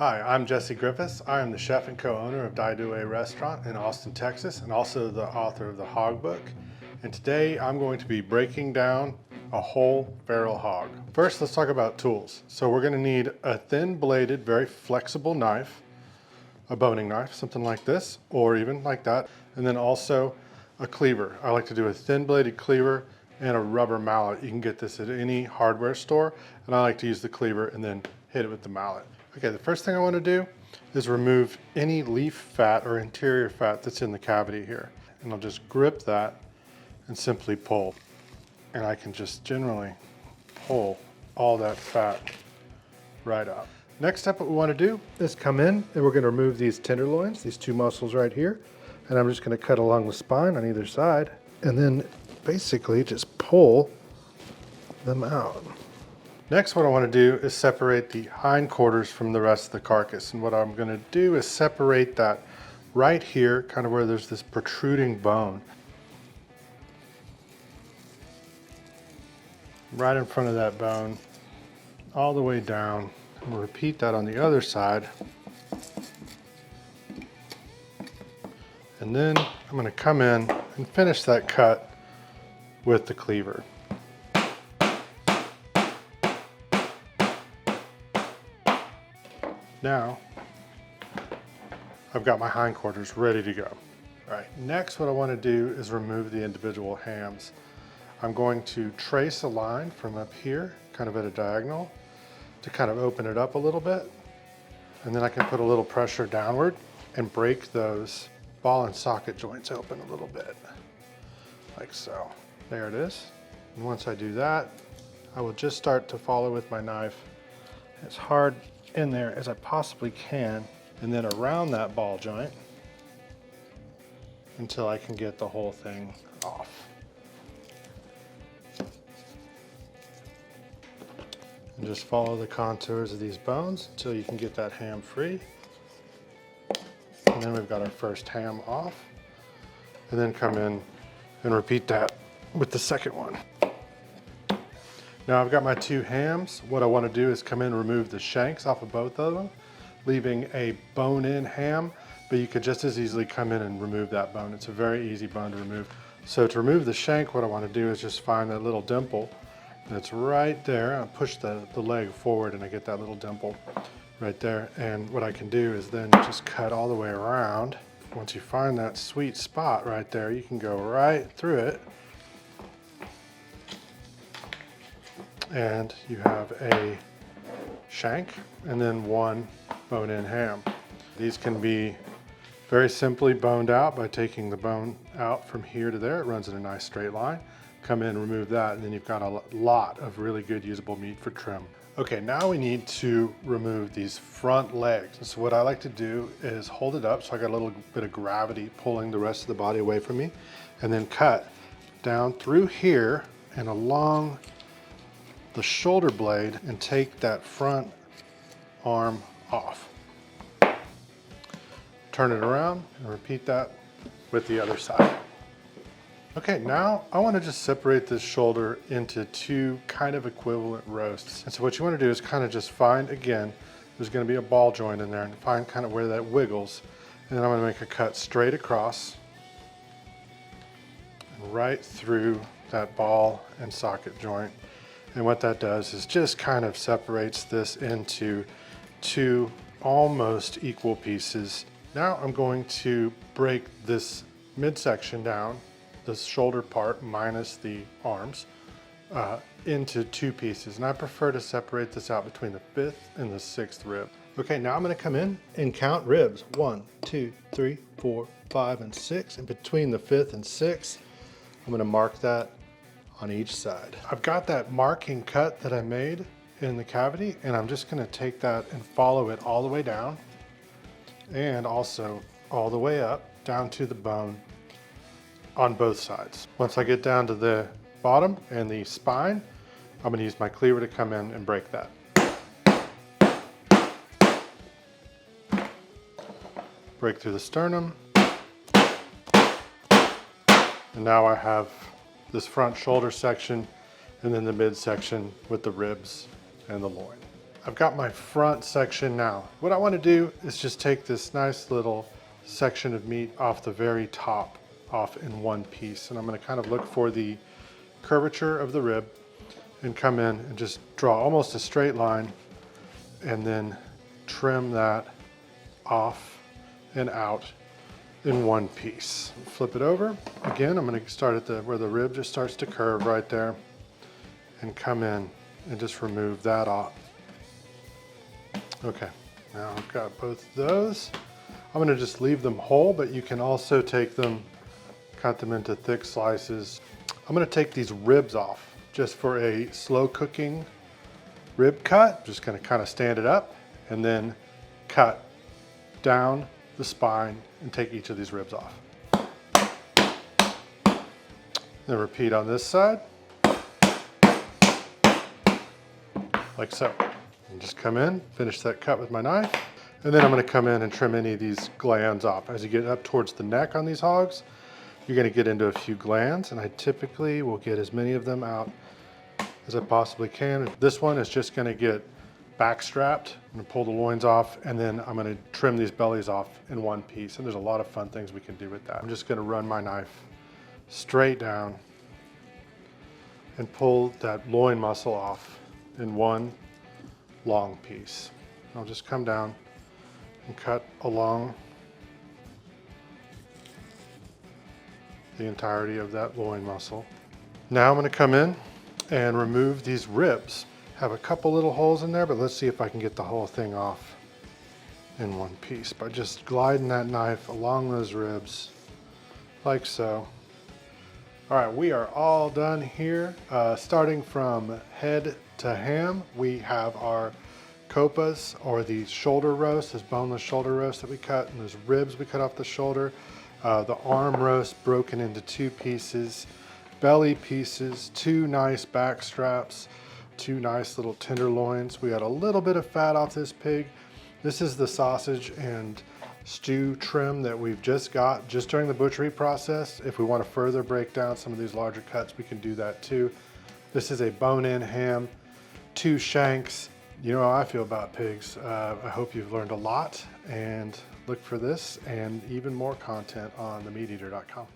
Hi, I'm Jesse Griffiths. I am the chef and co-owner of Daidue Restaurant in Austin, Texas, and also the author of the Hog Book. And today I'm going to be breaking down a whole feral hog. First, let's talk about tools. So we're going to need a thin bladed, very flexible knife, a boning knife, something like this, or even like that. And then also a cleaver. I like to do a thin bladed cleaver and a rubber mallet. You can get this at any hardware store. And I like to use the cleaver and then hit it with the mallet. Okay, the first thing I want to do is remove any leaf fat or interior fat that's in the cavity here. And I'll just grip that and simply pull. And I can just generally pull all that fat right up. Next step, what we want to do is come in and we're going to remove these tenderloins, these two muscles right here. And I'm just going to cut along the spine on either side and then basically just pull them out. Next, what I want to do is separate the hindquarters from the rest of the carcass. And what I'm going to do is separate that right here, kind of where there's this protruding bone. Right in front of that bone, all the way down. And we'll repeat that on the other side. And then I'm going to come in and finish that cut with the cleaver. Now, I've got my hindquarters ready to go. All right, next what I want to do is remove the individual hams. I'm going to trace a line from up here, kind of at a diagonal, to kind of open it up a little bit. And then I can put a little pressure downward and break those ball and socket joints open a little bit, like so. There it is. And once I do that, I will just start to follow with my knife as hard in there as I possibly can, and then around that ball joint until I can get the whole thing off. And just follow the contours of these bones until you can get that ham free. And then we've got our first ham off, and then come in and repeat that with the second one. Now I've got my two hams. What I want to do is come in and remove the shanks off of both of them, leaving a bone-in ham, but you could just as easily come in and remove that bone. It's a very easy bone to remove. So to remove the shank, what I want to do is just find that little dimple that's right there. I push the leg forward and I get that little dimple right there. And what I can do is then just cut all the way around. Once you find that sweet spot right there, you can go right through it. And you have a shank and then one bone-in ham. These can be very simply boned out by taking the bone out from here to there. It runs in a nice straight line. Come in, remove that, and then you've got a lot of really good usable meat for trim. Okay, now we need to remove these front legs. And so what I like to do is hold it up so I got a little bit of gravity pulling the rest of the body away from me, and then cut down through here and along the shoulder blade and take that front arm off. Turn it around and repeat that with the other side. Okay, now I want to just separate this shoulder into two kind of equivalent roasts. And so what you want to do is kind of just find, again, there's going to be a ball joint in there, and find kind of where that wiggles. And then I'm going to make a cut straight across and right through that ball and socket joint. And what that does is just kind of separates this into two almost equal pieces. Now I'm going to break this midsection down, this shoulder part minus the arms, into two pieces. And I prefer to separate this out between the 5th and the 6th rib. Okay, now I'm gonna come in and count ribs. 1, 2, 3, 4, 5, and 6. And between the 5th and 6th, I'm gonna mark that on each side. I've got that marking cut that I made in the cavity, and I'm just gonna take that and follow it all the way down and also all the way up down to the bone on both sides. Once I get down to the bottom and the spine, I'm gonna use my cleaver to come in and break that. Break through the sternum. And now I have this front shoulder section and then the midsection with the ribs and the loin. I've got my front section now. What I want to do is just take this nice little section of meat off the very top, off in one piece. And I'm going to kind of look for the curvature of the rib and come in and just draw almost a straight line and then trim that off and out in one piece. Flip it over. Again, I'm going to start at where the rib just starts to curve right there and come in and just remove that off. Okay, now I've got both of those. I'm going to just leave them whole, but you can also take them, cut them into thick slices. I'm going to take these ribs off just for a slow cooking rib cut. Just going to kind of stand it up and then cut down the spine and take each of these ribs off. Then repeat on this side, like so. And just come in, finish that cut with my knife, and then I'm going to come in and trim any of these glands off. As you get up towards the neck on these hogs, you're going to get into a few glands, and I typically will get as many of them out as I possibly can. This one is just going to get back strapped. I'm going to pull the loins off, and then I'm going to trim these bellies off in one piece, and there's a lot of fun things we can do with that. I'm just going to run my knife straight down and pull that loin muscle off in one long piece. I'll just come down and cut along the entirety of that loin muscle. Now I'm going to come in and remove these ribs. Have a couple little holes in there, but let's see if I can get the whole thing off in one piece by just gliding that knife along those ribs like so. All right, we are all done here. Starting from head to ham, we have our copas, or the shoulder roast, this boneless shoulder roast that we cut, and those ribs we cut off the shoulder. The arm roast broken into two pieces, belly pieces, two nice back straps, two nice little tenderloins. We got a little bit of fat off this pig. This is the sausage and stew trim that we've just got just during the butchery process. If we want to further break down some of these larger cuts, we can do that too. This is a bone-in ham, 2 shanks. You know how I feel about pigs. I hope you've learned a lot, and look for this and even more content on themeateater.com.